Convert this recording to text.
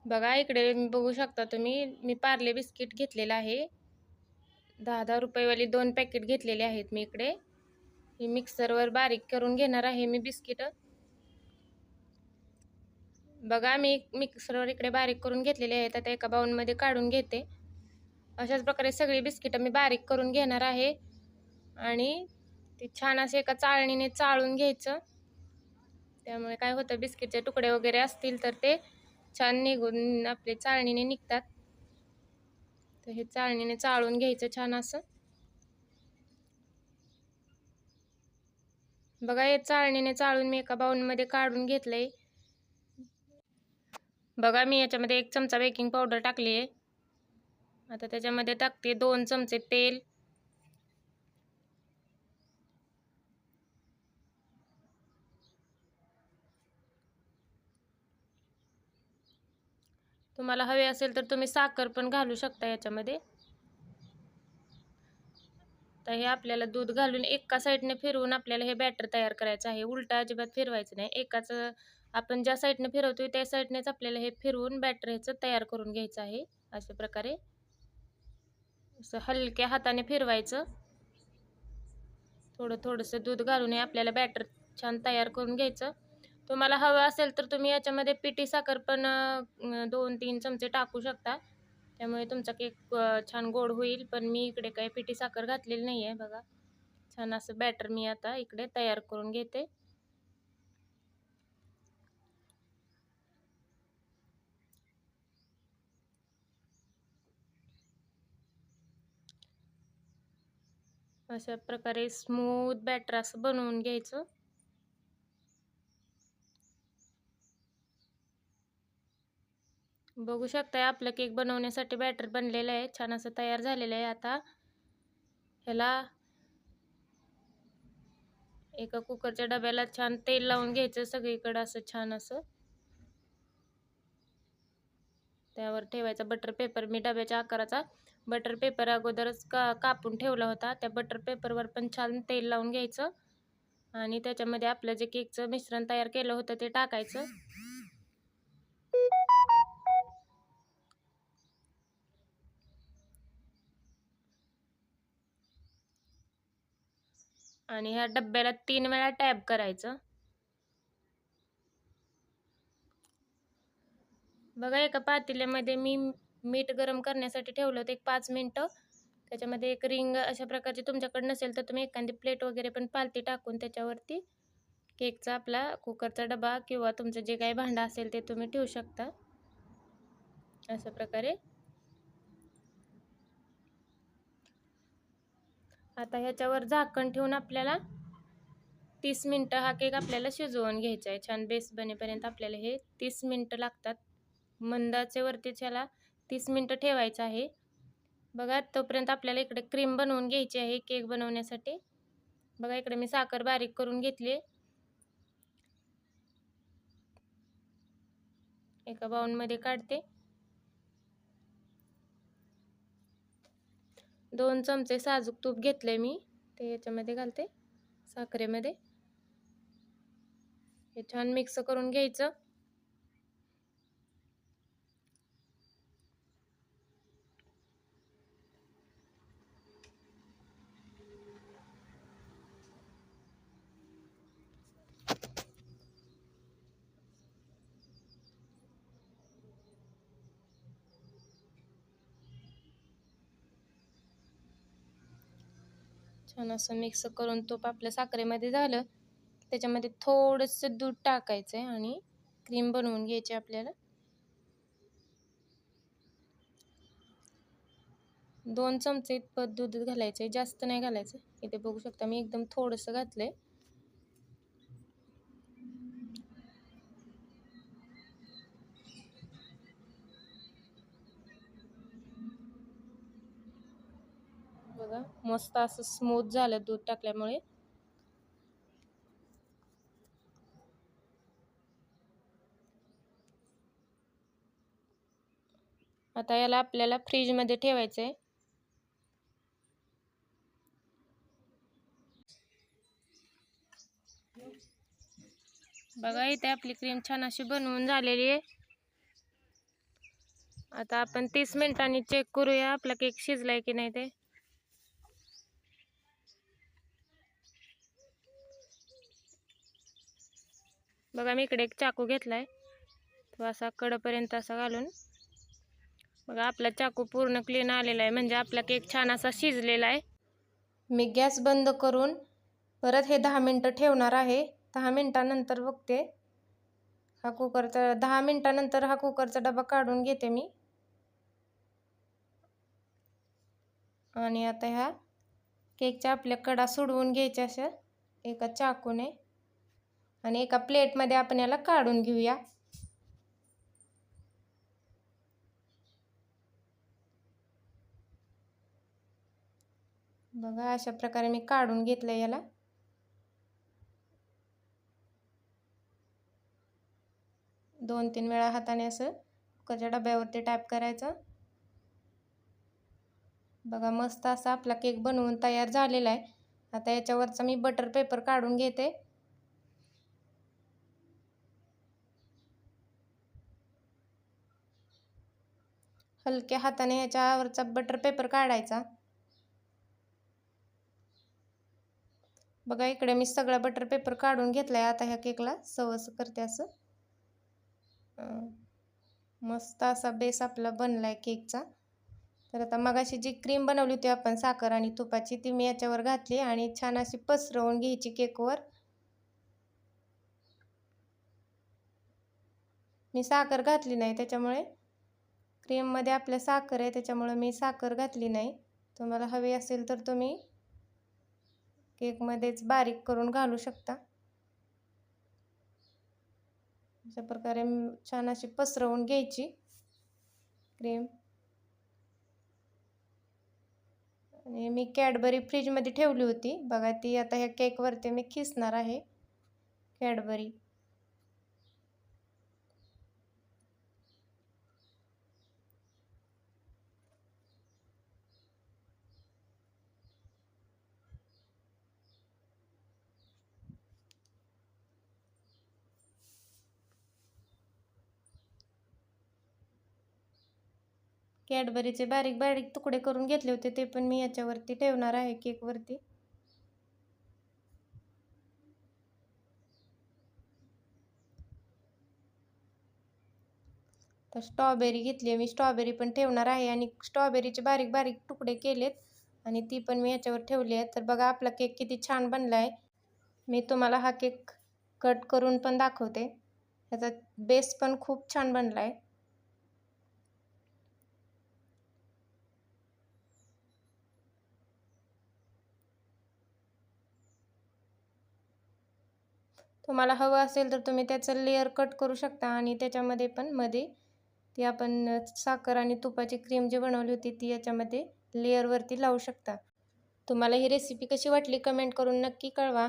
बघा इकडे बघू शकता तुम्ही, मी पार्ले बिस्किट घेतलेलं आहे. 10-10 रुपयेवाली 2 पॅकेट घेतलेले आहेत मी इकडे. ही मिक्सरवर बारीक करून घेणार आहे मी बिस्किट. बघा मी मिक्सरवर इकडे बारीक करून घेतलेले आहेत. आता एका बाउलमध्ये काढून घेते. अशाच प्रकारे सगळी बिस्किट मी बारीक करून घेणार आहे आणि ती छान असे एका चाळणीने चाळून घ्यायचं. त्यामुळे काय होतं, बिस्किटचे तुकडे वगैरे असतील तर ते छान निघून आपले चाळणीने निघतात. तर हे चाळणीने चाळून घ्यायचं छान असं. बघा हे चाळणीने चाळून मी एका बाउलमध्ये काढून घेतलंय. बघा मी याच्यामध्ये 1 चमचा बेकिंग पावडर टाकली आहे. आता त्याच्यामध्ये टाकते 2 चमचे तेल. तुम्हाला हवे असेल तर तुम्ही साखर पण घालू शकता याच्यामध्ये. तर हे आपल्याला दूध घालून एका साईडने फिरवून आपल्याला हे बॅटर तयार करायचं आहे. उलटा अजिबात फिरवायचं नाही. एकाच आपण ज्या साईडने फिरवतोय त्या साईडनेच आपल्याला हे फिरवून बॅटर ह्याचं तयार करून घ्यायचं आहे. अशा प्रकारे असं हलक्या हाताने फिरवायचं. थोडंसं दूध घालून आपल्याला बॅटर छान तयार करून घ्यायचं. तुम्हाला हवं असेल तर तुम्ही याच्यामध्ये पिठी साखर पण 2-3 चमचे टाकू शकता. त्यामुळे तुमचा केक छान गोड होईल. पण मी इकडे काही पिठी साखर घातलेली नाही आहे. बघा छान असं बॅटर मी आता इकडे तयार करून घेते. अशा प्रकारे स्मूथ बॅटर असं बनवून घ्यायचं. बघू शकताय आपलं केक बनवण्यासाठी बॅटर बनलेलं आहे. छान असं तयार झालेलं आहे. आता ह्याला एका कुकरच्या डब्याला छान तेल लावून घ्यायचं सगळीकडे असं छान असं. त्यावर ठेवायचा बटर पेपर. मी डब्याच्या आकाराचा बटर पेपर अगोदरच कापून ठेवला होता. त्या बटर पेपरवर पण छान तेल लावून घ्यायचं आणि त्याच्यामध्ये आपलं जे केकचं मिश्रण तयार केलं होतं ते टाकायचं. आणि ह्या डब्याला 3 वेळा टॅप करायचं. बघा एका पातेल्यामध्ये मी मीठ गरम करण्यासाठी ठेवलं होतं 5 मिनिटं. त्याच्यामध्ये एक रिंग अशा प्रकारची तुमच्याकडे नसेल तर तुम्ही एखादी प्लेट वगैरे पण पालती टाकून त्याच्यावरती केकचा आपला कुकरचा डबा किंवा तुमचं जे काही भांडं असेल ते तुम्ही ठेवू शकता. अशा प्रकारे आता ह्याच्यावर झाकण ठेवून आपल्याला 30 मिनिटं हा केक आपल्याला शिजवून घ्यायचा आहे. छान बेस बनेपर्यंत आपल्याला हे 30 मिनिटं लागतात. मंद आचेवरतीच ह्याला 30 मिनिटं ठेवायचं आहे. बघा तोपर्यंत आपल्याला इकडे क्रीम बनवून घ्यायची आहे केक बनवण्यासाठी. बघा इकडे मी साखर बारीक करून घेतली. एका बाउलमध्ये काढते. 2 चमचे साजूक तूप घेतले मी, ते याच्यामध्ये घालते साखरेमध्ये. हे छान मिक्स करून घ्यायचं. छान असं मिक्स करून तूप आपल्या साखरेमध्ये झालं, त्याच्यामध्ये थोडंसं दूध टाकायचं आहे आणि क्रीम बनवून घ्यायची आपल्याला. 2 चमचे इतपत दूध घालायचं आहे, जास्त नाही घालायचं. इथे बघू शकता मी एकदम थोडंसं घातलंय. बघा मस्त असं स्मूथ झालं दूध टाकल्यामुळे. आता याला आपल्याला फ्रीजमध्ये ठेवायचं आहे. बघा इथे आपली क्रीम छान अशी बनवून झालेली आहे. आता आपण 30 मिनिटांनी चेक करूया आपला केक शिजलाय की नाही ते. बघा मी इकडे एक चाकू घेतलाय, तो असा कडेपर्यंत असा घालून बघा आपला चाकू पूर्ण क्लीन आलेला आहे, म्हणजे आपला केक छान असा शिजलेला आहे. मी गॅस बंद करून परत हे 10 मिनिटं ठेवणार आहे. 10 मिनिटानंतर बघते हा कुकरचा 10 मिनिटानंतर हा कुकरचा डबा काढून घेते मी. आणि आता ह्या केकच्या आपल्या कडा सोडवून घ्यायच्या अशा एका चाकूने आणि एका प्लेटमध्ये आपण याला काढून घेऊया. बघा अशा प्रकारे मी काढून घेतलं याला. दोन तीन वेळा हाताने असं कुकरच्या डब्यावरती टॅप करायचं. बघा मस्त असा आपला केक बनवून तयार झालेला आहे. आता याच्यावरचा मी बटर पेपर काढून घेते. हलक्या हाताने याच्यावरचा बटर पेपर काढायचा. बघा इकडे मी सगळा बटर पेपर काढून घेतलाय. आता ह्या केकला सर्व करते असं. मस्त असा बेस आपला बनलाय केकचा. तर आता मगाशी जी क्रीम बनवली होती आपण साखर आणि तुपाची, ती मी याच्यावर घातली आणि छान अशी पसरवून घ्यायची केकवर. मी साखर घातली नाही, त्याच्यामुळे क्रीममध्ये आपल्या साखर आहे, त्याच्यामुळे मी साखर घातली नाही. तुम्हाला हवी असेल तर तुम्ही केकमध्येच बारीक करून घालू शकता. अशा प्रकारे छान अशी पसरवून घ्यायची क्रीम. आणि मी कॅडबरी फ्रीजमध्ये ठेवली होती बघा, ती आता ह्या केकवरती मी खिसणार आहे कॅडबरी. कॅडबरीचे बारीक बारीक तुकडे करून घेतले होते, ते पण मी याच्यावरती ठेवणार आहे केकवरती. तर स्ट्रॉबेरी घेतली, मी स्ट्रॉबेरी पण ठेवणार आहे आणि स्ट्रॉबेरीचे बारीक बारीक तुकडे केलेत आणि ती पण मी याच्यावर ठेवली आहे. तर बघा आपला केक किती छान बनला आहे. मी तुम्हाला हा केक कट करून पण दाखवते. याचा बेस पण खूप छान बनला आहे. तुम्हाला हवं असेल तर तुम्ही त्याचं लेअर कट करू शकता आणि त्याच्यामध्ये पण मध्ये ती आपण साखर आणि तुपाची क्रीम जी बनवली होती ती याच्यामध्ये लेअरवरती लावू शकता. तुम्हाला ही रेसिपी कशी वाटली कमेंट करून नक्की कळवा.